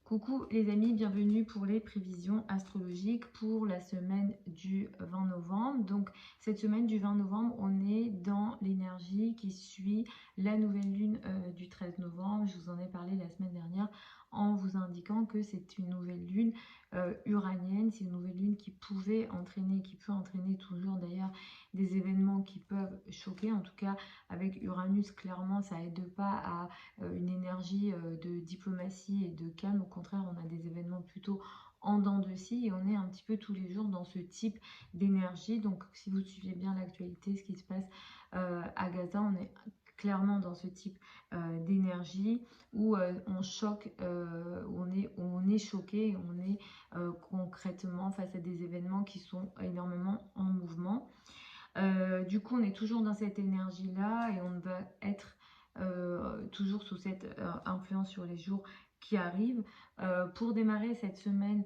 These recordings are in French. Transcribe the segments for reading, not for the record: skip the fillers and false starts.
Coucou les amis, bienvenue pour les prévisions astrologiques pour la semaine du 20 novembre. Donc cette semaine du 20 novembre, on est dans l'énergie qui suit la nouvelle lune du 13 novembre. Je vous en ai parlé la semaine dernière en vous indiquant que c'est une nouvelle lune uranienne. C'est une nouvelle lune qui pouvait entraîner, qui peut entraîner toujours d'ailleurs des événements qui peuvent choquer. En tout cas avec Uranus, clairement ça aide pas à une énergie de diplomatie et de calme. Au contraire, on a des événements plutôt en dents de scie et on est un petit peu tous les jours dans ce type d'énergie. Donc si vous suivez bien l'actualité, ce qui se passe à Gaza, on est clairement dans ce type d'énergie où on choque, on est choqué, on est concrètement face à des événements qui sont énormément en mouvement. Du coup, on est toujours dans cette énergie-là et on va être toujours sous cette influence sur les jours qui arrivent. Pour démarrer cette semaine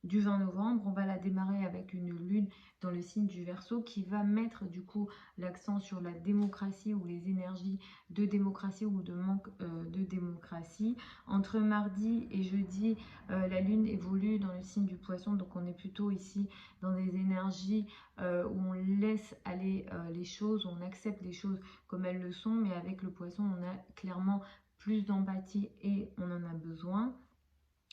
du 20 novembre, on va la démarrer avec une lune dans le signe du Verseau qui va mettre du coup l'accent sur la démocratie ou les énergies de démocratie ou de manque de démocratie. Entre mardi et jeudi, la lune évolue dans le signe du Poisson, donc on est plutôt ici dans des énergies où on laisse aller les choses, on accepte les choses comme elles le sont, mais avec le Poisson, on a clairement plus d'empathie et on en a besoin.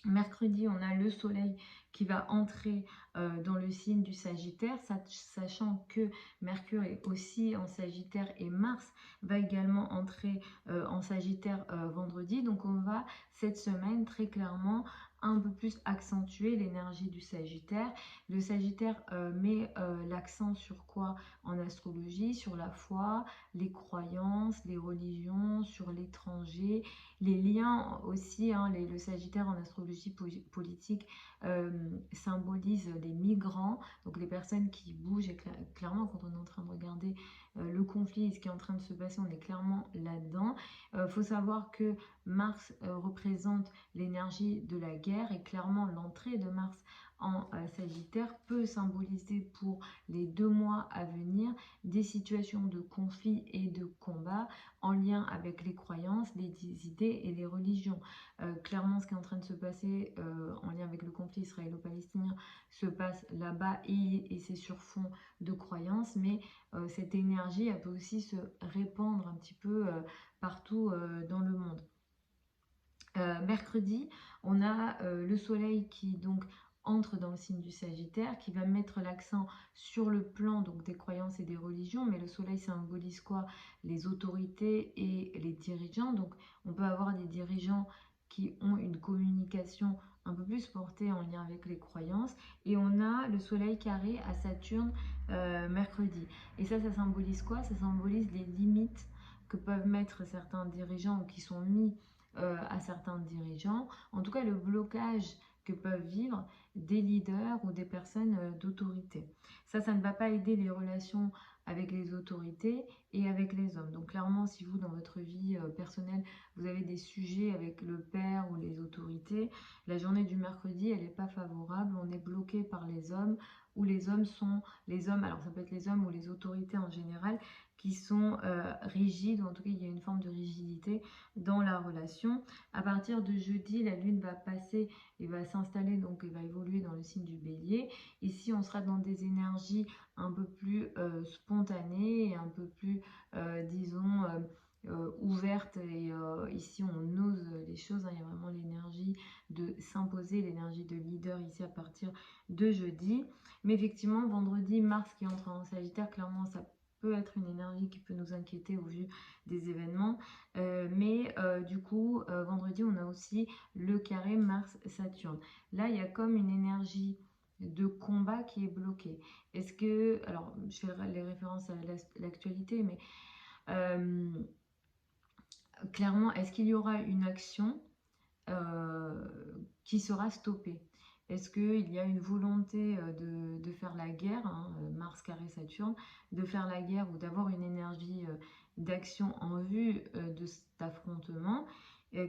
Mercredi, on a le soleil qui va entrer dans le signe du Sagittaire, sachant que Mercure est aussi en Sagittaire et Mars va également entrer en Sagittaire vendredi. Donc on va cette semaine très clairement un peu plus accentuer l'énergie du Sagittaire. Le Sagittaire met l'accent sur quoi en astrologie? Sur la foi, les croyances, les religions, sur l'étranger, les liens aussi, hein, le Sagittaire en astrologie politique symbolise les migrants, donc les personnes qui bougent. Et clairement, quand on est en train de regarder le conflit et ce qui est en train de se passer, on est clairement là-dedans. Faut savoir que Mars représente l'énergie de la guerre et clairement l'entrée de Mars en Sagittaire peut symboliser pour les 2 mois à venir des situations de conflit et de combat en lien avec les croyances, les idées et les religions. Clairement, ce qui est en train de se passer en lien avec le conflit israélo-palestinien se passe là-bas et c'est sur fond de croyances, mais cette énergie, elle peut aussi se répandre un petit peu partout dans le monde. Mercredi, on a le soleil qui donc entre dans le signe du Sagittaire, qui va mettre l'accent sur le plan donc des croyances et des religions, mais le soleil symbolise quoi? Les autorités et les dirigeants. Donc on peut avoir des dirigeants qui ont une communication un peu plus portée en lien avec les croyances, et on a le soleil carré à Saturne mercredi. Et ça symbolise quoi? Ça symbolise les limites que peuvent mettre certains dirigeants ou qui sont mis à certains dirigeants, en tout cas le blocage que peuvent vivre des leaders ou des personnes d'autorité. Ça ne va pas aider les relations avec les autorités et avec les hommes. Donc clairement, si vous, dans votre vie personnelle, vous avez des sujets avec le père ou les autorités, la journée du mercredi, elle n'est pas favorable. On est bloqué par les hommes, ou les hommes sont les hommes, alors ça peut être les hommes ou les autorités en général, qui sont rigides, ou en tout cas il y a une forme de rigidité dans la relation. À partir de jeudi, la lune va passer et va s'installer, donc elle va évoluer dans le signe du Bélier. Ici, on sera dans des énergies un peu plus spontanées et un peu plus, disons, ouvertes. Et ici, on ose les choses, hein. Il y a vraiment l'énergie de s'imposer, l'énergie de leader ici à partir de jeudi. Mais effectivement, vendredi, Mars qui entre en Sagittaire, clairement, ça peut être une énergie qui peut nous inquiéter au vu des événements. Mais du coup, vendredi, on a aussi le carré Mars-Saturne. Là, il y a comme une énergie de combat qui est bloquée. Est-ce que, alors je fais les références à l'actualité, mais clairement, est-ce qu'il y aura une action qui sera stoppée? Est-ce qu'il y a une volonté de faire la guerre, hein, Mars carré Saturne, de faire la guerre ou d'avoir une énergie d'action en vue de cet affrontement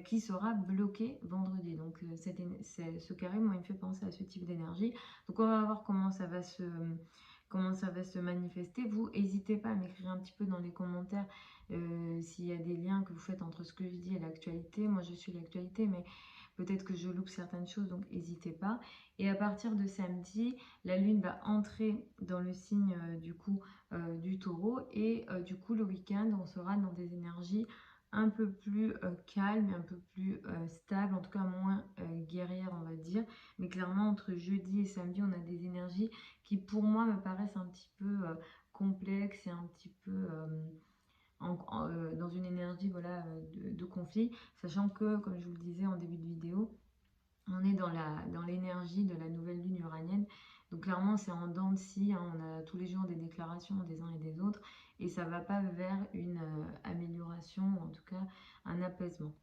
qui sera bloqué vendredi? Donc ce carré, moi, il me fait penser à ce type d'énergie. Donc on va voir comment ça va se manifester. Vous, n'hésitez pas à m'écrire un petit peu dans les commentaires s'il y a des liens que vous faites entre ce que je dis et l'actualité. Moi, je suis l'actualité, mais peut-être que je loupe certaines choses, donc n'hésitez pas. Et à partir de samedi, la lune va entrer dans le signe du coup du taureau, et du coup le week-end on sera dans des énergies un peu plus calmes, un peu plus stables, en tout cas moins guerrières on va dire. Mais clairement entre jeudi et samedi on a des énergies qui pour moi me paraissent un petit peu complexes et un petit peu dans une énergie voilà, de conflit, sachant que comme je vous le disais en début de vidéo, on est dans l'énergie de la nouvelle lune uranienne. Donc clairement c'est en dents de scie, hein, on a tous les jours des déclarations des uns et des autres, et ça ne va pas vers une amélioration, ou en tout cas un apaisement.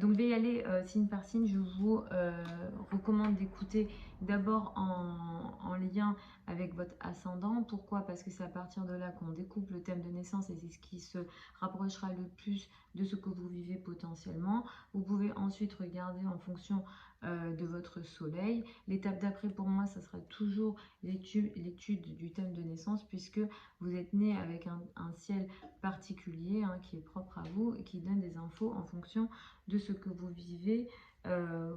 Donc je vais y aller signe par signe. Je vous recommande d'écouter d'abord en lien avec votre ascendant. Pourquoi? Parce que c'est à partir de là qu'on découpe le thème de naissance, et c'est ce qui se rapprochera le plus de ce que vous vivez potentiellement. Vous pouvez ensuite regarder en fonction de votre soleil. L'étape d'après pour moi, ça sera toujours l'étude du thème de naissance, puisque vous êtes né avec un ciel particulier hein, qui est propre à vous et qui donne des infos en fonction de ce que vous vivez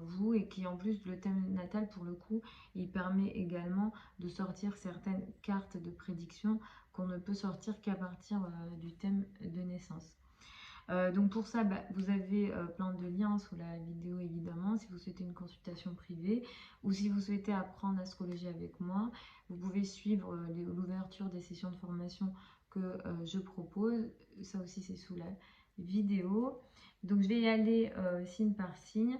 vous, et qui en plus le thème natal pour le coup il permet également de sortir certaines cartes de prédiction qu'on ne peut sortir qu'à partir du thème de naissance. Donc pour ça vous avez plein de liens sous la vidéo évidemment si vous souhaitez une consultation privée, ou si vous souhaitez apprendre l'astrologie avec moi, vous pouvez suivre l'ouverture des sessions de formation que je propose. Ça aussi c'est sous la vidéo. Donc je vais y aller signe par signe.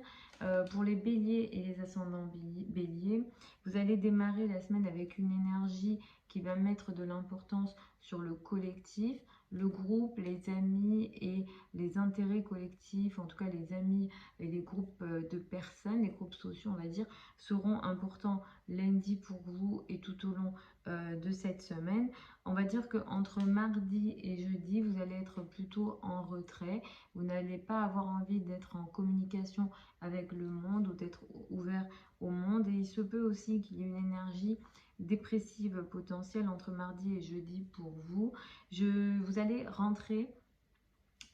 Pour les béliers et les ascendants béliers, vous allez démarrer la semaine avec une énergie qui va mettre de l'importance sur le collectif, le groupe, les amis et les intérêts collectifs, en tout cas les amis et les groupes de personnes, les groupes sociaux on va dire, seront importants lundi pour vous et tout au long de cette semaine. On va dire que entre mardi et jeudi, vous allez être plutôt en retrait. Vous n'allez pas avoir envie d'être en communication avec le monde ou d'être ouvert au monde. Et il se peut aussi qu'il y ait une énergie dépressive potentielle entre mardi et jeudi pour vous. Vous allez rentrer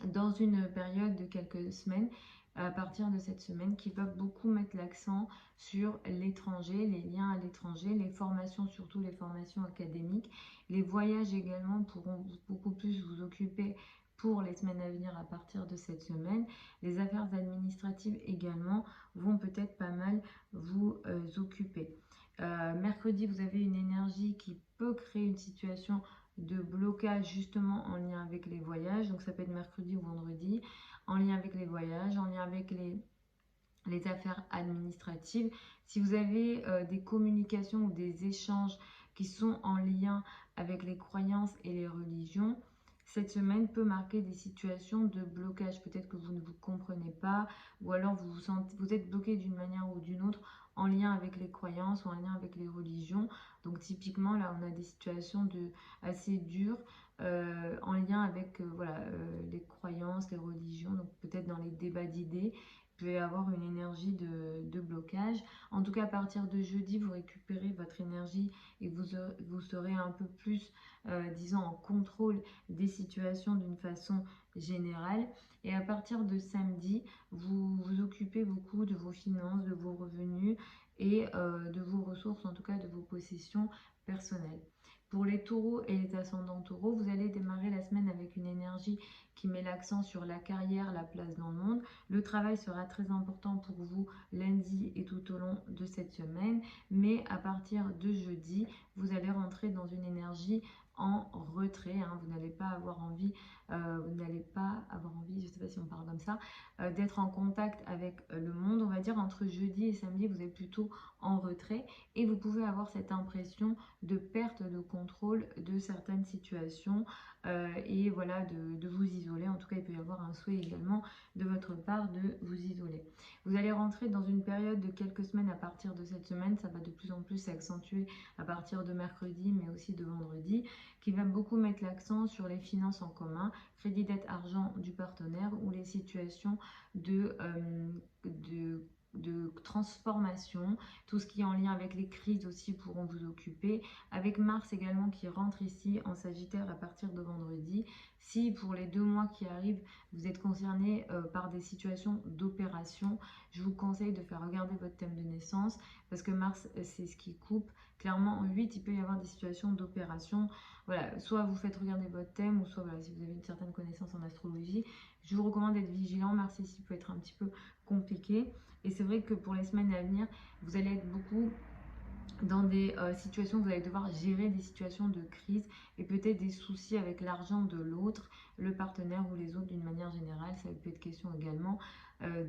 dans une période de quelques semaines à partir de cette semaine qui va beaucoup mettre l'accent sur l'étranger, les liens à l'étranger, les formations, surtout les formations académiques. Les voyages également pourront beaucoup plus vous occuper pour les semaines à venir à partir de cette semaine. Les affaires administratives également vont peut-être pas mal vous occuper. Mercredi, vous avez une énergie qui peut créer une situation de blocage justement en lien avec les voyages. Donc ça peut être mercredi ou vendredi, en lien avec les voyages, en lien avec les affaires administratives. Si vous avez des communications ou des échanges qui sont en lien avec les croyances et les religions, cette semaine peut marquer des situations de blocage. Peut-être que vous ne vous comprenez pas, ou alors vous êtes bloqué d'une manière ou d'une autre en lien avec les croyances ou en lien avec les religions. Donc typiquement là on a des situations assez dures en lien avec voilà, les croyances, les religions, donc peut-être dans les débats d'idées. Il peut y avoir une énergie de blocage. En tout cas, à partir de jeudi, vous récupérez votre énergie et vous serez un peu plus, disons, en contrôle des situations d'une façon générale. Et à partir de samedi, vous vous occupez beaucoup de vos finances, de vos revenus et de vos ressources, en tout cas de vos possessions personnelles. Pour les taureaux et les ascendants taureaux, vous allez démarrer la semaine avec une énergie qui met l'accent sur la carrière, la place dans le monde. Le travail sera très important pour vous lundi et tout au long de cette semaine. Mais à partir de jeudi, vous allez rentrer dans une énergie en retrait. Hein. Vous n'allez pas avoir envie, je ne sais pas si on parle comme ça, d'être en contact avec le monde. On va dire entre jeudi et samedi, vous êtes plutôt en retrait et vous pouvez avoir cette impression de perte de contrôle de certaines situations et voilà de vous isoler. En tout cas il peut y avoir un souhait également de votre part de vous isoler. Vous allez rentrer dans une période de quelques semaines à partir de cette semaine, ça va de plus en plus s'accentuer à partir de mercredi mais aussi de vendredi, qui va beaucoup mettre l'accent sur les finances en commun, crédit, dette, argent du partenaire ou les situations de transformation. Tout ce qui est en lien avec les crises aussi pourront vous occuper. Avec Mars également qui rentre ici en Sagittaire à partir de vendredi. Si pour les 2 mois qui arrivent, vous êtes concerné par des situations d'opération, je vous conseille de faire regarder votre thème de naissance parce que Mars, c'est ce qui coupe. Clairement, en 8, il peut y avoir des situations d'opération. Voilà, soit vous faites regarder votre thème, ou soit voilà, si vous avez une certaine connaissance en astrologie, je vous recommande d'être vigilant. Mars ici peut être un petit peu compliqué. Et c'est vrai que pour les semaines à venir, vous allez être beaucoup dans des situations où vous allez devoir gérer des situations de crise et peut-être des soucis avec l'argent de l'autre, le partenaire ou les autres d'une manière générale. Ça peut être question également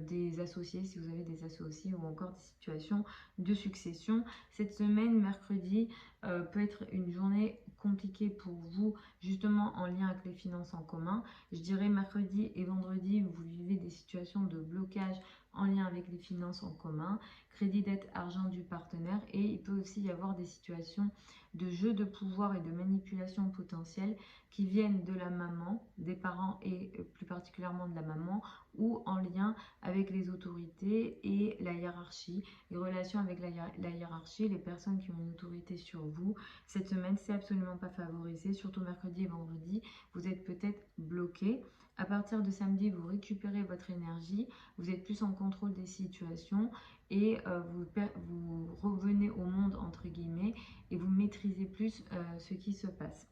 des associés, si vous avez des associés, ou encore des situations de succession. Cette semaine, mercredi, peut être une journée compliquée pour vous, justement en lien avec les finances en commun. Je dirais mercredi et vendredi, où vous vivez des situations de blocage en lien avec les finances en commun, crédit, dette, argent du partenaire, et il peut aussi y avoir des situations de jeu de pouvoir et de manipulation potentielle qui viennent de la maman, des parents et plus particulièrement de la maman, ou en lien avec les autorités et la hiérarchie, les relations avec la hiérarchie, les personnes qui ont une autorité sur vous. Cette semaine, c'est absolument pas favorisé, surtout mercredi et vendredi, vous êtes peut-être bloqué. À partir de samedi, vous récupérez votre énergie, vous êtes plus en contrôle des situations et vous revenez au monde entre guillemets et vous maîtrisez plus ce qui se passe.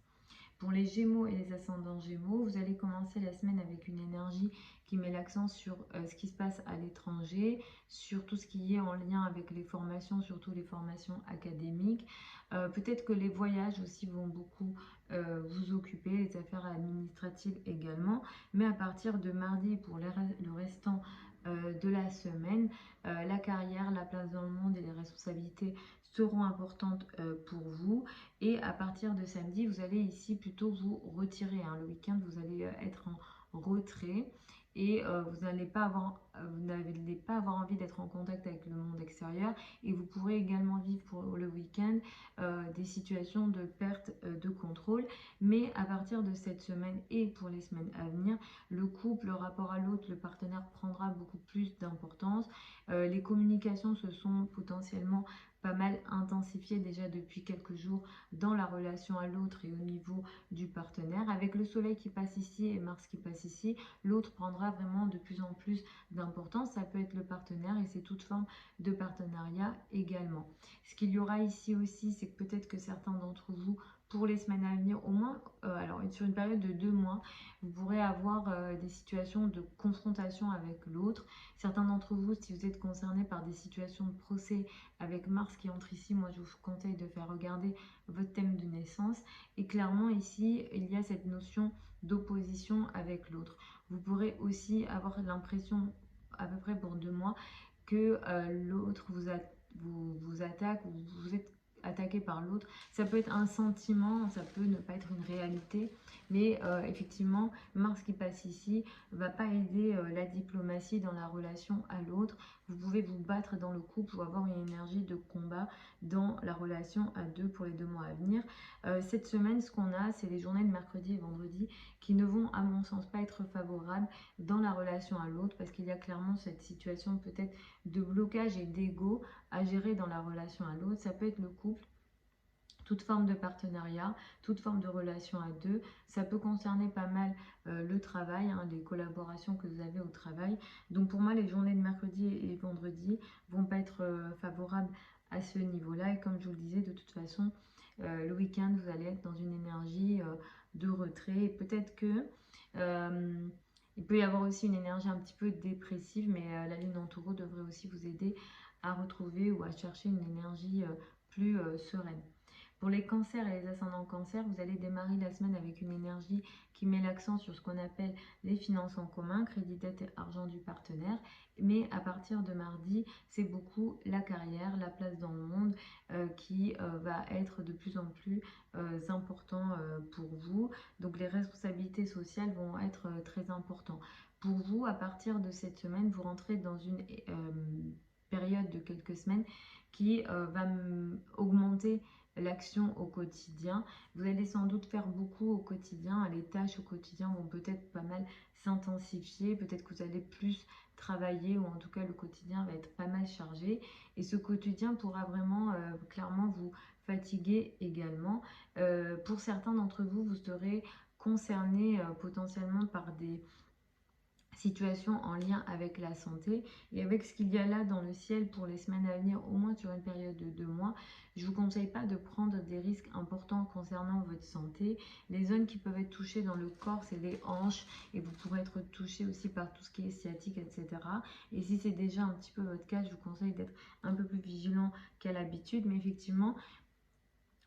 Pour les Gémeaux et les ascendants Gémeaux, vous allez commencer la semaine avec une énergie qui met l'accent sur ce qui se passe à l'étranger, sur tout ce qui est en lien avec les formations, surtout les formations académiques. Peut-être que les voyages aussi vont beaucoup vous occuper, les affaires administratives également. Mais à partir de mardi, pour le restant de la semaine, la carrière, la place dans le monde et les responsabilités seront importantes pour vous. Et à partir de samedi, vous allez ici plutôt vous retirer. Le week-end, vous allez être en retrait et vous n'allez pas avoir envie d'être en contact avec le monde extérieur. Et vous pourrez également vivre pour le week-end des situations de perte de contrôle. Mais à partir de cette semaine et pour les semaines à venir, le couple, le rapport à l'autre, le partenaire prendra beaucoup plus d'importance. Les communications se sont potentiellement pas mal intensifiées déjà depuis quelques jours dans la relation à l'autre et au niveau du partenaire. Avec le soleil qui passe ici et Mars qui passe ici, l'autre prendra vraiment de plus en plus d'importance. Ça peut être le partenaire et c'est toute forme de partenariat également. Ce qu'il y aura ici aussi, c'est que peut-être que certains d'entre vous, pour les semaines à venir, au moins, alors sur une période de 2 mois, vous pourrez avoir des situations de confrontation avec l'autre. Certains d'entre vous, si vous êtes concernés par des situations de procès avec Mars qui entre ici, moi je vous conseille de faire regarder votre thème de naissance. Et clairement ici, il y a cette notion d'opposition avec l'autre. Vous pourrez aussi avoir l'impression, à peu près pour 2 mois, que l'autre vous attaque ou vous êtes attaqué par l'autre. Ça peut être un sentiment, ça peut ne pas être une réalité, mais effectivement, Mars qui passe ici va pas aider la diplomatie dans la relation à l'autre. Vous pouvez vous battre dans le couple ou avoir une énergie de combat dans la relation à deux pour les 2 mois à venir. Cette semaine, ce qu'on a, c'est les journées de mercredi et vendredi qui ne vont, à mon sens, pas être favorables dans la relation à l'autre parce qu'il y a clairement cette situation peut-être de blocage et d'ego à gérer dans la relation à l'autre. Ça peut être le couple, toute forme de partenariat, toute forme de relation à deux. Ça peut concerner pas mal le travail, les collaborations que vous avez au travail. Donc pour moi, les journées de mercredi et vendredi vont pas être favorables à ce niveau-là. Et comme je vous le disais, de toute façon, le week-end, vous allez être dans une énergie de retrait. Peut-être que il peut y avoir aussi une énergie un petit peu dépressive, mais la lune en taureau devrait aussi vous aider à retrouver ou à chercher une énergie plus sereine. Pour les cancers et les ascendants cancers, vous allez démarrer la semaine avec une énergie qui met l'accent sur ce qu'on appelle les finances en commun, crédit, dette et argent du partenaire. Mais à partir de mardi, c'est beaucoup la carrière, la place dans le monde qui va être de plus en plus important pour vous. Donc les responsabilités sociales vont être très importantes. Pour vous, à partir de cette semaine, vous rentrez dans une période de quelques semaines qui va augmenter l'action au quotidien. Vous allez sans doute faire beaucoup au quotidien. Les tâches au quotidien vont peut-être pas mal s'intensifier. Peut-être que vous allez plus travailler ou en tout cas le quotidien va être pas mal chargé. Vierger. Et ce quotidien pourra vraiment clairement vous fatiguer également. Pour certains d'entre vous, vous serez concernés potentiellement par des situation en lien avec la santé et avec ce qu'il y a là dans le ciel pour les semaines à venir, au moins sur une période de 2 mois. Je ne vous conseille pas de prendre des risques importants concernant votre santé. Les zones qui peuvent être touchées dans le corps, c'est les hanches et vous pourrez être touché aussi par tout ce qui est sciatique, etc. Et si c'est déjà un petit peu votre cas, je vous conseille d'être un peu plus vigilant qu'à l'habitude, mais effectivement,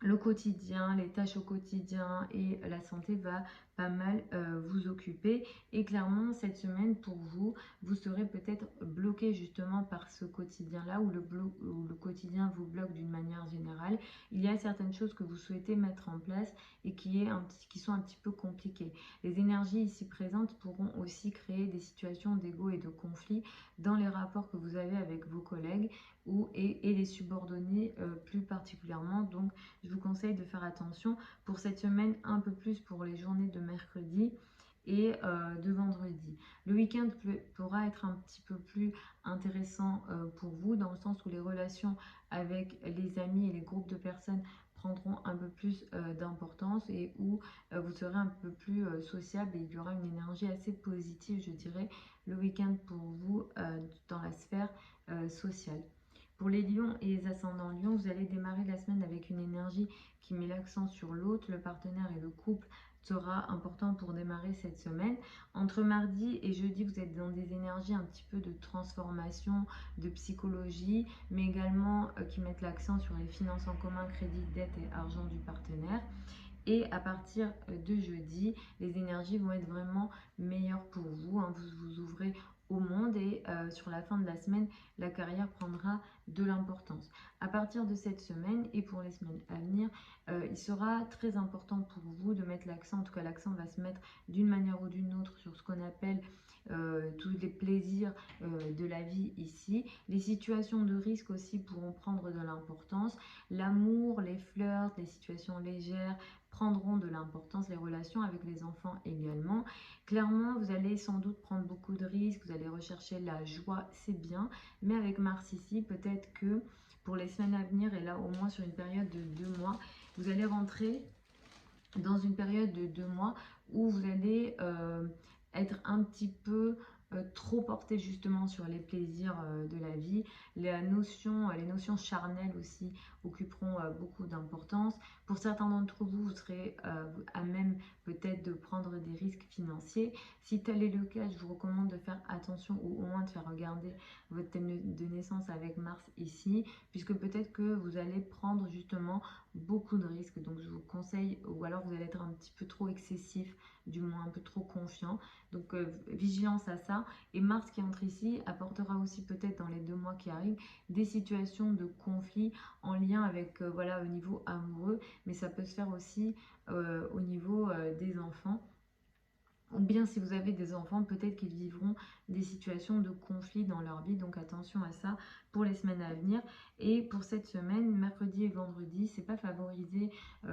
le quotidien, les tâches au quotidien et la santé va pas mal vous occuper. Et clairement, cette semaine, pour vous, vous serez peut-être bloqué justement par ce quotidien-là où le quotidien vous bloque d'une manière générale. Il y a certaines choses que vous souhaitez mettre en place et qui sont un petit peu compliquées. Les énergies ici présentes pourront aussi créer des situations d'ego et de conflit dans les rapports que vous avez avec vos collègues et les subordonnés plus particulièrement. Donc, je vous conseille de faire attention pour cette semaine, un peu plus pour les journées de mercredi et de vendredi. Le week-end pourra être un petit peu plus intéressant pour vous dans le sens où les relations avec les amis et les groupes de personnes prendront un peu plus d'importance et où vous serez un peu plus sociable et il y aura une énergie assez positive, je dirais, le week-end pour vous dans la sphère sociale. Pour les lions et les ascendants lions, vous allez démarrer la semaine avec une énergie qui met l'accent sur l'autre, le partenaire et le couple sera important pour démarrer cette semaine. Entre mardi et jeudi, vous êtes dans des énergies un petit peu de transformation, de psychologie, mais également qui mettent l'accent sur les finances en commun, crédit, dette et argent du partenaire. Et à partir de jeudi, les énergies vont être vraiment meilleures pour vous. Vous vous ouvrez au monde et sur la fin de la semaine, la carrière prendra de l'importance. À partir de cette semaine et pour les semaines à venir, il sera très important pour vous de mettre l'accent, en tout cas l'accent va se mettre d'une manière ou d'une autre sur ce qu'on appelle tous les plaisirs de la vie ici. Les situations de risque aussi pourront prendre de l'importance. L'amour, les flirts, les situations légères prendront de l'importance, les relations avec les enfants également. Clairement, vous allez sans doute prendre beaucoup de risques, vous allez rechercher la joie, c'est bien, mais avec Mars ici, peut-être que pour les semaines à venir, et là au moins sur une période de 2 mois, vous allez rentrer dans une période de 2 mois où vous allez être un petit peu trop porté justement sur les plaisirs de la vie. Les notions charnelles aussi occuperont beaucoup d'importance. Pour certains d'entre vous, vous serez à même peut-être de prendre des risques financiers. Si tel est le cas, je vous recommande de faire attention ou au moins de faire regarder votre thème de naissance avec Mars ici, puisque peut-être que vous allez prendre justement beaucoup de risques. Donc je vous conseille, ou alors vous allez être un petit peu trop excessif, du moins un peu trop confiant. Donc vigilance à ça. Et Mars qui entre ici apportera aussi peut-être dans les 2 mois qui arrivent des situations de conflit en lien avec voilà, au niveau amoureux, mais ça peut se faire aussi au niveau des enfants. Ou bien si vous avez des enfants, peut-être qu'ils vivront des situations de conflit dans leur vie. Donc attention à ça pour les semaines à venir. Et pour cette semaine, mercredi et vendredi, c'est pas favorisé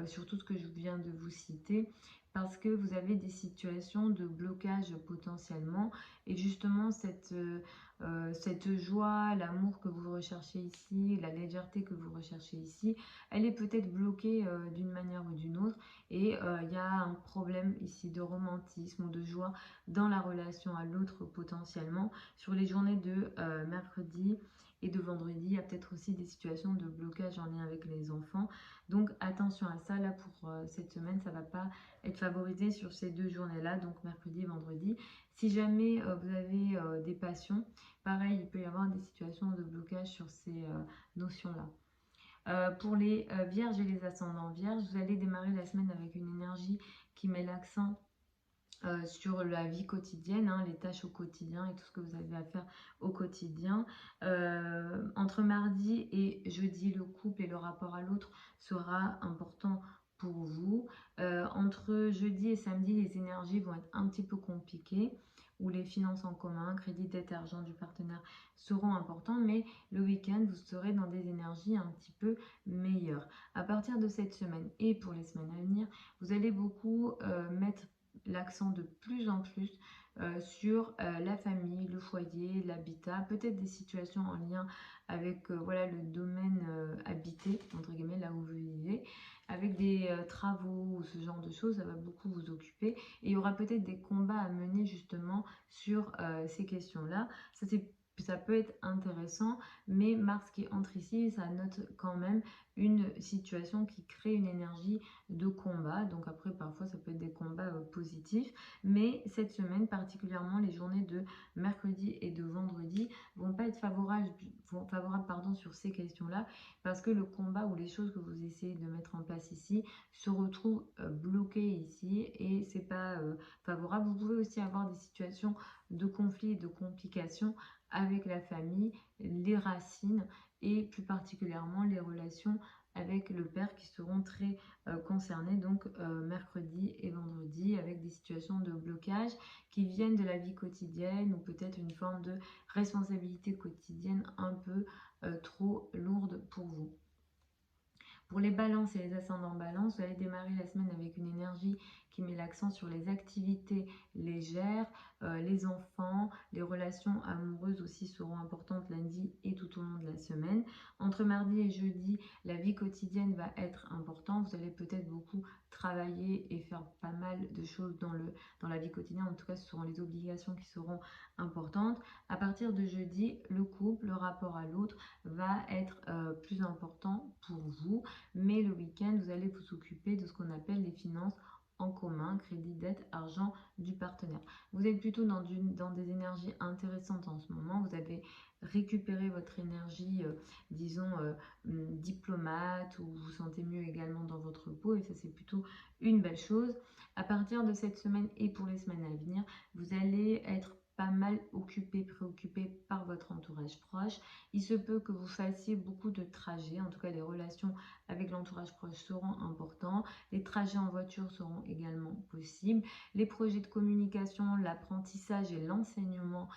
sur tout ce que je viens de vous citer, parce que vous avez des situations de blocage potentiellement. Et justement, cette joie, l'amour que vous recherchez ici, la légèreté que vous recherchez ici, elle est peut-être bloquée d'une manière ou d'une autre. Et il y a un problème ici de romantisme ou de joie dans la relation à l'autre potentiellement. Sur les journées de mercredi et de vendredi, il y a peut-être aussi des situations de blocage en lien avec les enfants. Donc attention à ça, là pour cette semaine, ça ne va pas être favorisé sur ces 2 journées-là, donc mercredi et vendredi. Si jamais vous avez des passions, pareil, il peut y avoir des situations de blocage sur ces notions-là. Pour les vierges et les ascendants vierges, vous allez démarrer la semaine avec une énergie qui met l'accent sur la vie quotidienne, hein, les tâches au quotidien et tout ce que vous avez à faire au quotidien. Entre mardi et jeudi, le couple et le rapport à l'autre sera important pour vous. Entre jeudi et samedi, les énergies vont être un petit peu compliquées, où les finances en commun, crédit, dette, argent du partenaire seront importants, mais le week-end, vous serez dans des énergies un petit peu meilleures. À partir de cette semaine et pour les semaines à venir, vous allez beaucoup mettre l'accent de plus en plus sur la famille, le foyer, l'habitat, peut-être des situations en lien avec voilà, le domaine habité, entre guillemets, là où vous vivez, avec des travaux ou ce genre de choses, ça va beaucoup vous occuper. Et il y aura peut-être des combats à mener justement sur ces questions-là. Ça peut être intéressant, mais Mars qui entre ici, ça note quand même une situation qui crée une énergie de combat. Donc après, parfois, ça peut être des combats positifs. Mais cette semaine, particulièrement les journées de mercredi et de vendredi, vont pas être favorables pardon, sur ces questions-là, parce que le combat ou les choses que vous essayez de mettre en place ici se retrouvent bloquées ici et c'est pas favorable. Vous pouvez aussi avoir des situations de conflits et de complications avec la famille, les racines et plus particulièrement les relations avec le père qui seront très concernés donc mercredi et vendredi avec des situations de blocage qui viennent de la vie quotidienne ou peut-être une forme de responsabilité quotidienne un peu trop lourde pour vous. Pour les balances et les ascendants balance, vous allez démarrer la semaine avec une énergie qui met l'accent sur les activités légères, les enfants, les relations amoureuses aussi seront importantes lundi et tout au long de la semaine. Entre mardi et jeudi, la vie quotidienne va être importante. Vous allez peut-être beaucoup travailler et faire pas mal de choses dans la vie quotidienne. En tout cas, ce seront les obligations qui seront importantes. À partir de jeudi, le couple, le rapport à l'autre va être plus important pour vous. Mais le week-end, vous allez vous occuper de ce qu'on appelle les finances en commun, crédit, dette, argent du partenaire. Vous êtes plutôt dans des énergies intéressantes en ce moment. Vous avez récupéré votre énergie, disons, diplomate, ou vous vous sentez mieux également dans votre peau, et ça c'est plutôt une belle chose. À partir de cette semaine et pour les semaines à venir, vous allez être pas mal occupé, préoccupé par votre entourage proche. Il se peut que vous fassiez beaucoup de trajets, en tout cas les relations avec l'entourage proche seront importants. Les trajets en voiture seront également possibles. Les projets de communication, l'apprentissage et l'enseignement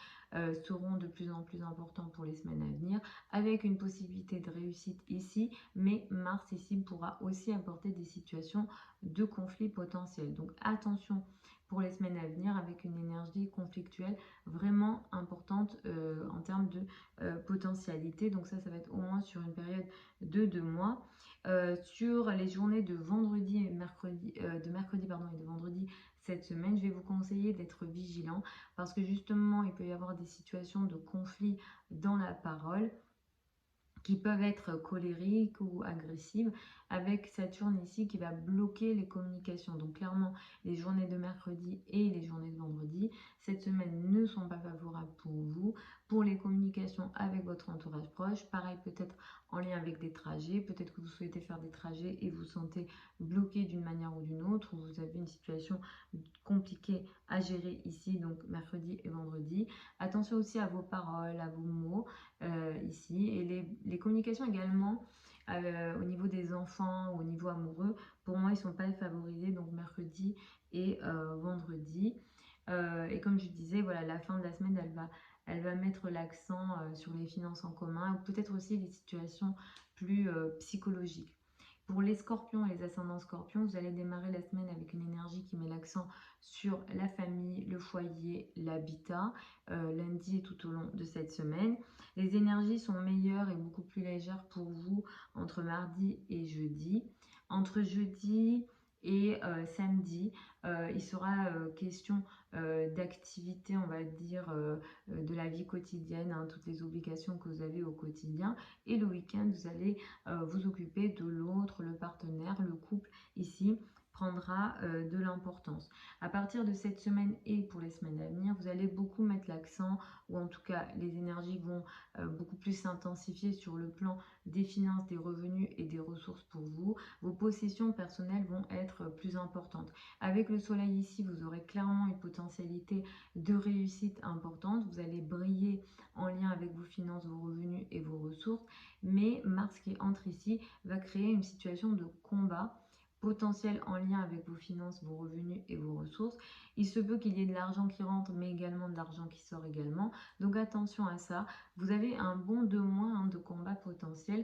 seront de plus en plus importants pour les semaines à venir, avec une possibilité de réussite ici, mais Mars ici pourra aussi apporter des situations de conflit potentiel. Donc attention pour les semaines à venir avec une énergie conflictuelle vraiment importante en termes de potentialité. Donc ça va être au moins sur une période de 2 mois. Sur les journées de vendredi et mercredi, pardon, et de vendredi cette semaine, je vais vous conseiller d'être vigilant parce que justement, il peut y avoir des situations de conflit dans la parole qui peuvent être colériques ou agressives, avec Saturne ici qui va bloquer les communications. Donc clairement, les journées de mercredi et les journées de vendredi, cette semaine ne sont pas favorables pour vous. Pour les communications avec votre entourage proche, pareil peut-être en lien avec des trajets, peut-être que vous souhaitez faire des trajets et vous sentez bloqué d'une manière ou d'une autre, ou vous avez une situation compliquée à gérer ici, donc mercredi et vendredi. Attention aussi à vos paroles, à vos mots ici, et les communications également au niveau des enfants, au niveau amoureux, pour moi ils ne sont pas favorisés, donc mercredi et vendredi. Et comme je disais, voilà, la fin de la semaine, elle va mettre l'accent sur les finances en commun, ou peut-être aussi les situations plus psychologiques. Pour les scorpions et les ascendants scorpions, vous allez démarrer la semaine avec une énergie qui met l'accent sur la famille, le foyer, l'habitat, lundi et tout au long de cette semaine. Les énergies sont meilleures et beaucoup plus légères pour vous entre mardi et jeudi. Entre jeudi et samedi, il sera question d'activités, on va dire, de la vie quotidienne, hein, toutes les obligations que vous avez au quotidien. Et le week-end, vous allez vous occuper de l'autre, le partenaire, le couple ici prendra de l'importance. À partir de cette semaine et pour les semaines à venir, vous allez beaucoup mettre l'accent, ou en tout cas les énergies vont beaucoup plus s'intensifier sur le plan des finances, des revenus et des ressources pour vous. Vos possessions personnelles vont être plus importantes. Avec le soleil ici, vous aurez clairement une potentialité de réussite importante. Vous allez briller en lien avec vos finances, vos revenus et vos ressources. Mais Mars qui entre ici va créer une situation de combat potentiel en lien avec vos finances, vos revenus et vos ressources. Il se peut qu'il y ait de l'argent qui rentre, mais également de l'argent qui sort également. Donc attention à ça. Vous avez un bon 2 mois hein, de combat potentiel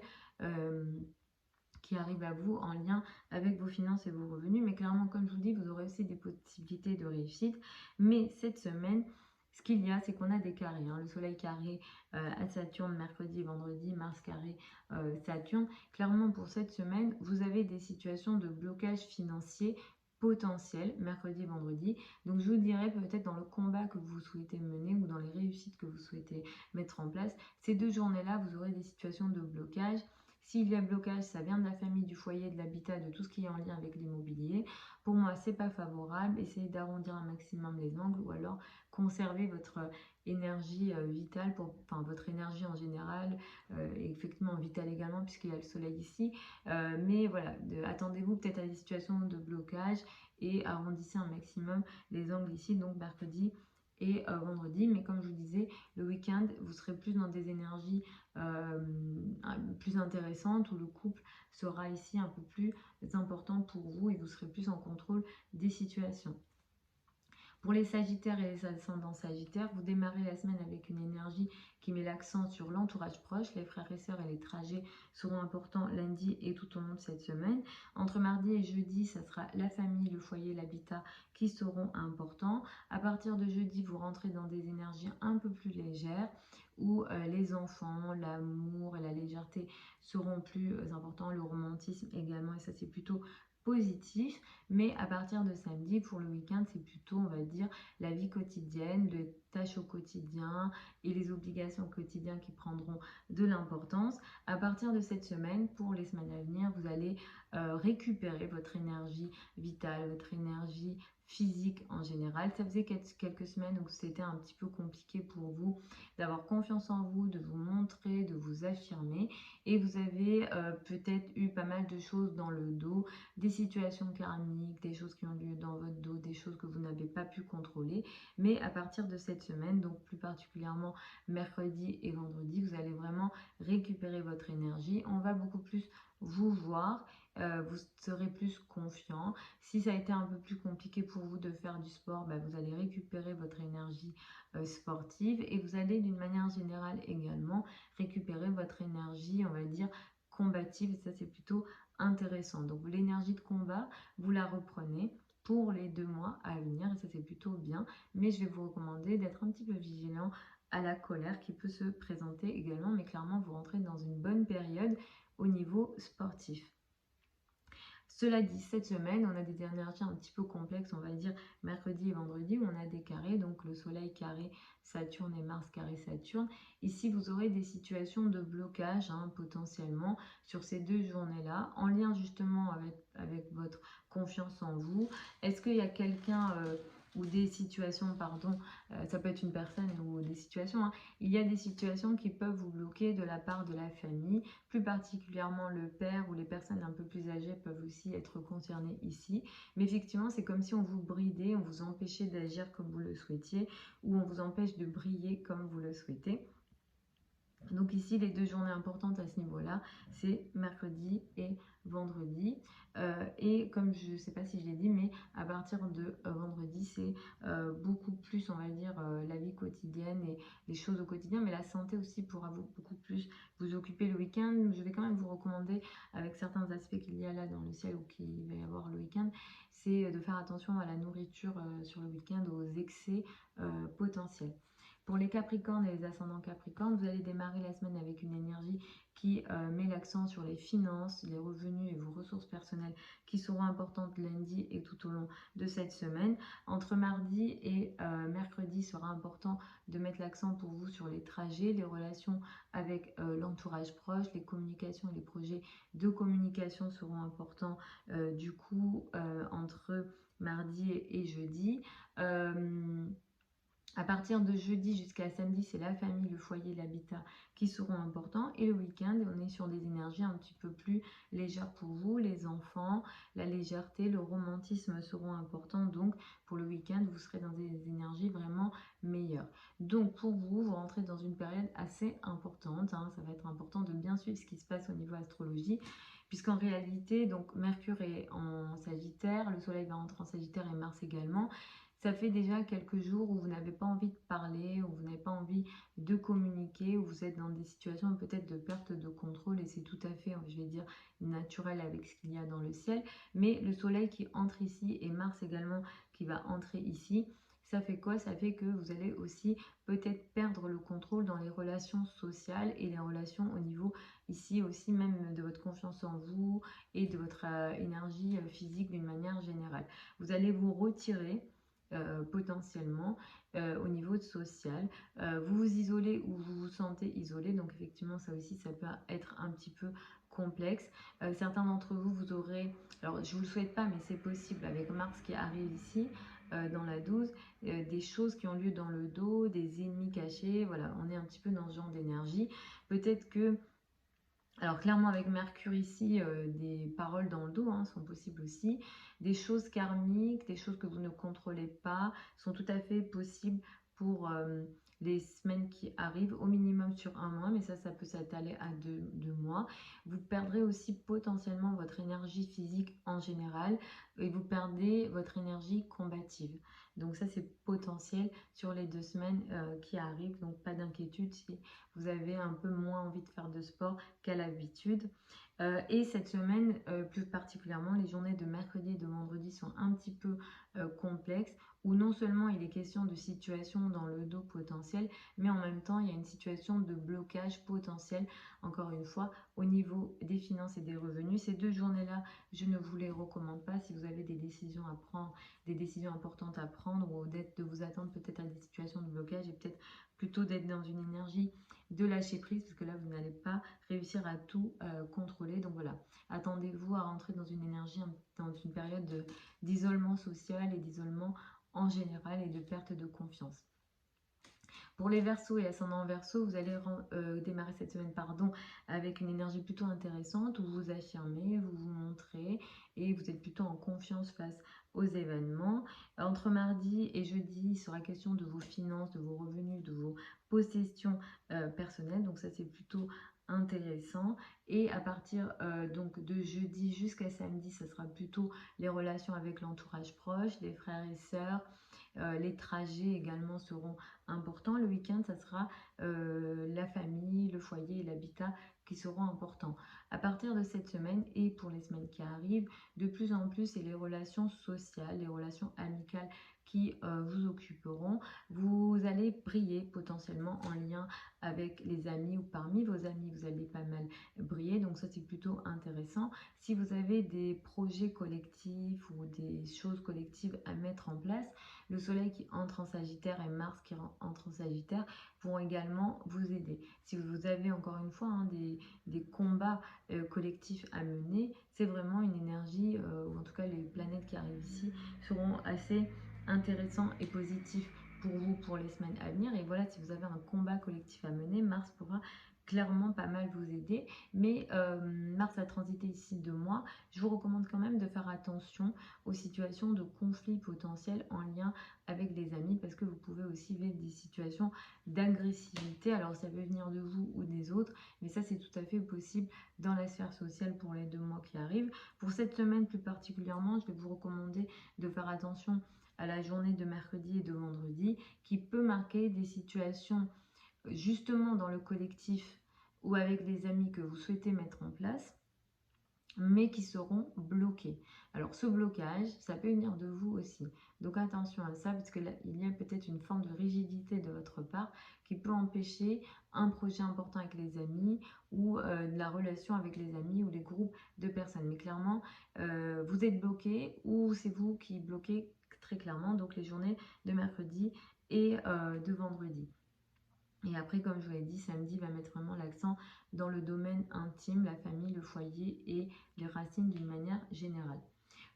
qui arrive à vous en lien avec vos finances et vos revenus. Mais clairement, comme je vous dis, vous aurez aussi des possibilités de réussite. Mais cette semaine, Ce qu'il y a, c'est qu'on a des carrés, hein. Le soleil carré à Saturne, mercredi, vendredi, Mars carré, Saturne. Clairement, pour cette semaine, vous avez des situations de blocage financier potentiel, mercredi, vendredi. Donc, je vous dirais peut-être dans le combat que vous souhaitez mener ou dans les réussites que vous souhaitez mettre en place, ces 2 journées-là, vous aurez des situations de blocage. S'il y a blocage, ça vient de la famille, du foyer, de l'habitat, de tout ce qui est en lien avec l'immobilier. Pour moi, c'est pas favorable. Essayez d'arrondir un maximum les angles ou alors conserver votre énergie vitale, enfin votre énergie en général, et effectivement vitale également puisqu'il y a le soleil ici. Mais voilà, attendez-vous peut-être à des situations de blocage et arrondissez un maximum les angles ici, donc mercredi et vendredi. Mais comme je vous disais, le week-end, vous serez plus dans des énergies plus intéressantes où le couple sera ici un peu plus important pour vous et vous serez plus en contrôle des situations. Pour les Sagittaires et les ascendants Sagittaires, vous démarrez la semaine avec une énergie qui met l'accent sur l'entourage proche. Les frères et sœurs et les trajets seront importants lundi et tout au long de cette semaine. Entre mardi et jeudi, ça sera la famille, le foyer, l'habitat qui seront importants. À partir de jeudi, vous rentrez dans des énergies un peu plus légères où les enfants, l'amour et la légèreté seront plus importants, le romantisme également, et ça c'est plutôt positif. Mais à partir de samedi, pour le week-end, c'est plutôt, on va dire, la vie quotidienne, les tâches au quotidien et les obligations quotidiennes qui prendront de l'importance. À partir de cette semaine, pour les semaines à venir, vous allez récupérer votre énergie vitale, votre énergie physique en général. Ça faisait quelques semaines où c'était un petit peu compliqué pour vous d'avoir confiance en vous, de vous montrer, de vous affirmer. Et vous avez peut-être eu pas mal de choses dans le dos, des situations karmiques, des choses qui ont lieu dans votre dos, des choses que vous n'avez pas pu contrôler. Mais à partir de cette semaine, donc plus particulièrement mercredi et vendredi, vous allez vraiment récupérer votre énergie. On va beaucoup plus vous voir, vous serez plus confiant. Si ça a été un peu plus compliqué pour vous de faire du sport, bah, vous allez récupérer votre énergie sportive et vous allez d'une manière générale également récupérer votre énergie, on va dire, combative. Et ça, c'est plutôt intéressant. Donc l'énergie de combat, vous la reprenez pour les 2 mois à venir et ça c'est plutôt bien. Mais je vais vous recommander d'être un petit peu vigilant à la colère qui peut se présenter également. Mais clairement, vous rentrez dans une bonne période au niveau sportif. Cela dit, cette semaine, on a des énergies un petit peu complexes, on va dire mercredi et vendredi, où on a des carrés, donc le soleil carré Saturne et Mars carré Saturne. Ici, vous aurez des situations de blocage potentiellement sur ces 2 journées-là, en lien justement avec votre confiance en vous. Est-ce qu'il y a quelqu'un ou des situations, pardon, ça peut être une personne ou des situations, hein. Il y a des situations qui peuvent vous bloquer de la part de la famille, plus particulièrement le père ou les personnes un peu plus âgées peuvent aussi être concernées ici. Mais effectivement, c'est comme si on vous bridait, on vous empêchait d'agir comme vous le souhaitiez ou on vous empêche de briller comme vous le souhaitez. Donc ici, les 2 journées importantes à ce niveau-là, c'est mercredi et vendredi. Et comme je ne sais pas si je l'ai dit, mais à partir de vendredi, c'est beaucoup plus, on va dire, la vie quotidienne et les choses au quotidien. Mais la santé aussi pourra beaucoup plus vous occuper le week-end. Je vais quand même vous recommander, avec certains aspects qu'il y a là dans le ciel ou qu'il va y avoir le week-end, c'est de faire attention à la nourriture sur le week-end, aux excès potentiels. Pour les Capricornes et les ascendants Capricornes, vous allez démarrer la semaine avec une énergie qui met l'accent sur les finances, les revenus et vos ressources personnelles qui seront importantes lundi et tout au long de cette semaine. Entre mardi et mercredi, il sera important de mettre l'accent pour vous sur les trajets, les relations avec l'entourage proche, les communications et les projets de communication seront importants du coup entre mardi et jeudi. À partir de jeudi jusqu'à samedi, c'est la famille, le foyer, l'habitat qui seront importants. Et le week-end, on est sur des énergies un petit peu plus légères pour vous. Les enfants, la légèreté, le romantisme seront importants. Donc, pour le week-end, vous serez dans des énergies vraiment meilleures. Donc, pour vous, vous rentrez dans une période assez importante. Ça va être important de bien suivre ce qui se passe au niveau astrologie. Puisqu'en réalité, donc Mercure est en Sagittaire, le Soleil va rentrer en Sagittaire et Mars également. Ça fait déjà quelques jours où vous n'avez pas envie de parler, où vous n'avez pas envie de communiquer, où vous êtes dans des situations peut-être de perte de contrôle et c'est tout à fait, je vais dire, naturel avec ce qu'il y a dans le ciel. Mais le soleil qui entre ici et Mars également qui va entrer ici, ça fait quoi? Ça fait que vous allez aussi peut-être perdre le contrôle dans les relations sociales et les relations au niveau ici aussi même de votre confiance en vous et de votre énergie physique d'une manière générale. Vous allez vous retirer potentiellement au niveau social. Vous vous isolez ou vous vous sentez isolé, donc effectivement ça aussi ça peut être un petit peu complexe. Certains d'entre vous, vous aurez, alors je vous le souhaite pas, mais c'est possible avec Mars qui arrive ici dans la 12, des choses qui ont lieu dans le dos, des ennemis cachés, voilà, on est un petit peu dans ce genre d'énergie. Peut-être que, alors clairement avec Mercure ici, des paroles dans le dos sont possibles aussi. Des choses karmiques, des choses que vous ne contrôlez pas, sont tout à fait possibles pour les semaines qui arrivent, au minimum sur un mois, mais ça peut s'étaler à deux mois. Vous perdrez aussi potentiellement votre énergie physique en général et vous perdez votre énergie combative. Donc ça c'est potentiel sur les 2 semaines qui arrivent, donc pas d'inquiétude si vous avez un peu moins envie de faire de sport qu'à l'habitude. Et cette semaine, plus particulièrement, les journées de mercredi et de vendredi sont un petit peu complexes, où non seulement il est question de situation dans le dos potentiel, mais en même temps, il y a une situation de blocage potentiel, encore une fois, au niveau des finances et des revenus. Ces 2 journées-là, je ne vous les recommande pas si vous avez des décisions à prendre, des décisions importantes à prendre, ou de vous attendre peut-être à des situations de blocage et peut-être plutôt d'être dans une énergie de lâcher prise, parce que là, vous n'allez pas réussir à tout contrôler. Donc voilà, attendez-vous à rentrer dans une énergie, dans une période d'isolement social et d'isolement en général et de perte de confiance. Pour les Verseaux et ascendant Verseau, vous allez démarrer cette semaine avec une énergie plutôt intéressante où vous vous affirmez, vous vous montrez et vous êtes plutôt en confiance face aux événements. Entre mardi et jeudi, il sera question de vos finances, de vos revenus, de vos possessions personnelles. Donc ça, c'est plutôt intéressant. Et à partir donc de jeudi jusqu'à samedi, ça sera plutôt les relations avec l'entourage proche, les frères et sœurs. Les trajets également seront importants. Le week-end, ça sera la famille, le foyer et l'habitat qui seront importants. À partir de cette semaine et pour les semaines qui arrivent, de plus en plus, c'est les relations sociales, les relations amicales qui vous occuperont. Vous allez briller potentiellement en lien avec les amis ou parmi vos amis, vous allez pas mal briller. Donc ça, c'est plutôt intéressant. Si vous avez des projets collectifs ou des choses collectives à mettre en place, le soleil qui entre en Sagittaire et Mars qui entre en Sagittaire vont également vous aider. Si vous avez encore une fois des combats collectifs à mener, c'est vraiment une énergie, ou en tout cas les planètes qui arrivent ici seront assez intéressants et positifs pour vous pour les semaines à venir. Et voilà, si vous avez un combat collectif à mener, Mars pourra clairement pas mal vous aider. Mais Mars a transité ici 2 mois. Je vous recommande quand même de faire attention aux situations de conflits potentiels en lien avec des amis parce que vous pouvez aussi vivre des situations d'agressivité. Alors ça peut venir de vous ou des autres, mais ça c'est tout à fait possible dans la sphère sociale pour les 2 mois qui arrivent. Pour cette semaine plus particulièrement, je vais vous recommander de faire attention à la journée de mercredi et de vendredi qui peut marquer des situations justement dans le collectif ou avec des amis que vous souhaitez mettre en place, mais qui seront bloqués. Alors ce blocage, ça peut venir de vous aussi. Donc attention à ça, parce que là, il y a peut-être une forme de rigidité de votre part qui peut empêcher un projet important avec les amis ou la relation avec les amis ou les groupes de personnes. Mais clairement, vous êtes bloqué ou c'est vous qui bloquez très clairement, donc les journées de mercredi et de vendredi. Et après, comme je vous l'ai dit, samedi va mettre vraiment l'accent dans le domaine intime, la famille, le foyer et les racines d'une manière générale.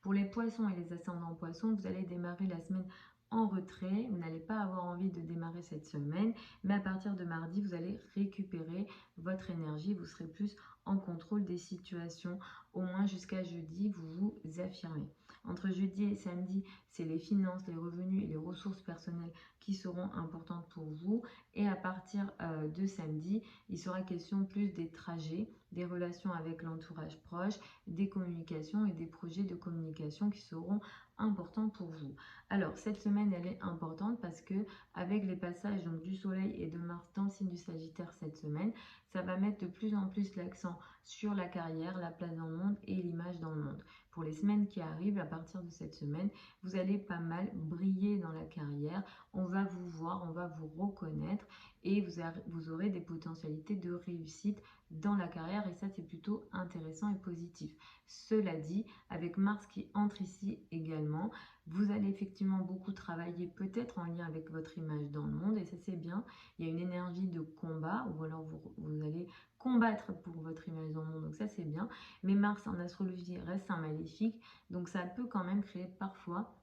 Pour les poissons et les ascendants poissons, vous allez démarrer la semaine en retrait. Vous n'allez pas avoir envie de démarrer cette semaine, mais à partir de mardi, vous allez récupérer votre énergie. Vous serez plus en contrôle des situations. Au moins jusqu'à jeudi, vous vous affirmez. Entre jeudi et samedi, c'est les finances, les revenus et les ressources personnelles qui seront importantes pour vous. Et à partir de samedi, il sera question plus des trajets, des relations avec l'entourage proche, des communications et des projets de communication qui seront importants pour vous. Alors cette semaine, elle est importante parce que avec les passages donc, du Soleil et de Mars dans le signe du Sagittaire cette semaine, ça va mettre de plus en plus l'accent sur la carrière, la place dans le monde et l'image dans le monde. pour les semaines qui arrivent. À partir de cette semaine, vous allez pas mal briller dans la carrière. On va vous voir, on va vous reconnaître et vous aurez des potentialités de réussite dans la carrière et ça c'est plutôt intéressant et positif. Cela dit, avec Mars qui entre ici également, vous allez effectivement beaucoup travailler peut-être en lien avec votre image dans le monde et ça c'est bien. Il y a une énergie de combat ou alors vous allez combattre pour votre image dans le monde, donc ça c'est bien. Mais Mars en astrologie reste un maléfique, donc ça peut quand même créer parfois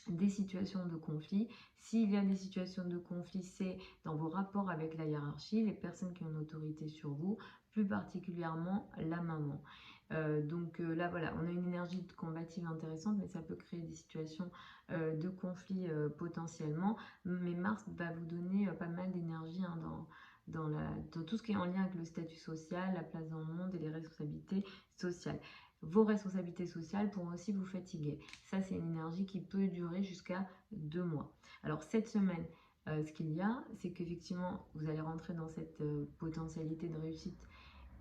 des situations de conflit. S'il y a des situations de conflit, c'est dans vos rapports avec la hiérarchie, les personnes qui ont une autorité sur vous, plus particulièrement la maman. Là voilà, on a une énergie combative intéressante, mais ça peut créer des situations de conflit potentiellement. Mais Mars va vous donner pas mal d'énergie hein, dans tout ce qui est en lien avec le statut social, la place dans le monde et les responsabilités sociales. Vos responsabilités sociales pourront aussi vous fatiguer. Ça, c'est une énergie qui peut durer jusqu'à 2 mois. Alors, cette semaine, ce qu'il y a, c'est qu'effectivement, vous allez rentrer dans cette potentialité de réussite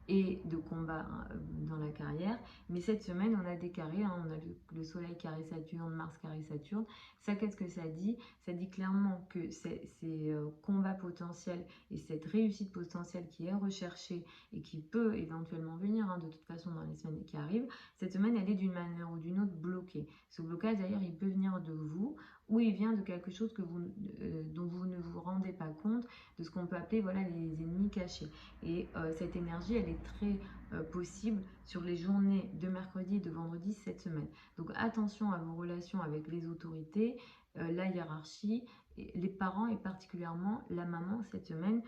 et de combat dans la carrière. Mais cette semaine, on a des carrés. On a le Soleil carré Saturne, Mars carré Saturne. Ça, qu'est-ce que ça dit? Ça dit clairement que ces combats potentiels et cette réussite potentielle qui est recherchée et qui peut éventuellement venir de toute façon dans les semaines qui arrivent, cette semaine, elle est d'une manière ou d'une autre bloquée. Ce blocage, d'ailleurs, il peut venir de vous ou il vient de quelque chose dont vous ne vous rendez pas compte, de ce qu'on peut appeler voilà, les ennemis cachés. Et cette énergie, elle est très possible sur les journées de mercredi et de vendredi cette semaine. Donc attention à vos relations avec les autorités, la hiérarchie, les parents et particulièrement la maman cette semaine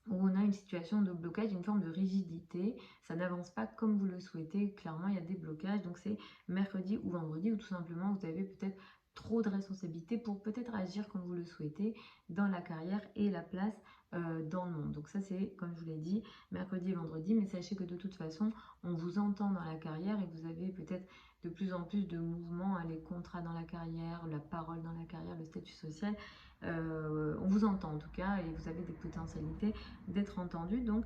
où on a une situation de blocage, une forme de rigidité, ça n'avance pas comme vous le souhaitez, clairement il y a des blocages, donc c'est mercredi ou vendredi où tout simplement vous avez peut-être trop de responsabilités pour peut-être agir comme vous le souhaitez dans la carrière et la place dans le monde. Donc ça c'est, comme je vous l'ai dit, mercredi et vendredi, mais sachez que de toute façon, on vous entend dans la carrière et vous avez peut-être de plus en plus de mouvements, les contrats dans la carrière, la parole dans la carrière, le statut social. On vous entend en tout cas et vous avez des potentialités d'être entendu, donc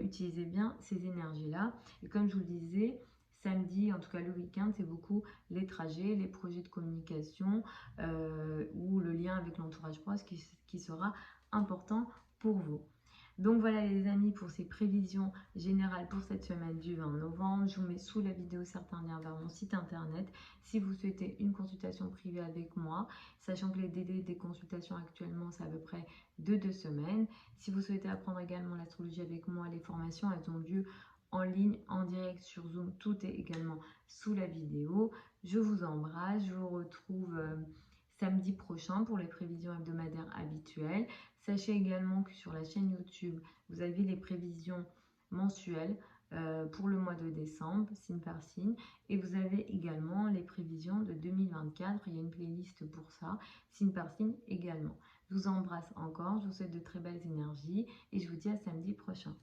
utilisez bien ces énergies-là. Et comme je vous le disais, samedi, en tout cas le week-end, c'est beaucoup les trajets, les projets de communication ou le lien avec l'entourage proche qui sera important pour vous. Donc voilà les amis pour ces prévisions générales pour cette semaine du 20 novembre. Je vous mets sous la vidéo certains liens vers mon site internet si vous souhaitez une consultation privée avec moi, sachant que les délais des consultations actuellement c'est à peu près de 2 semaines. Si vous souhaitez apprendre également l'astrologie avec moi, les formations elles ont lieu en ligne, en direct sur Zoom, tout est également sous la vidéo. Je vous embrasse, je vous retrouve samedi prochain pour les prévisions hebdomadaires habituelles. Sachez également que sur la chaîne YouTube, vous avez les prévisions mensuelles pour le mois de décembre, signe par signe. Et vous avez également les prévisions de 2024. Il y a une playlist pour ça, signe par signe également. Je vous embrasse encore, je vous souhaite de très belles énergies et je vous dis à samedi prochain.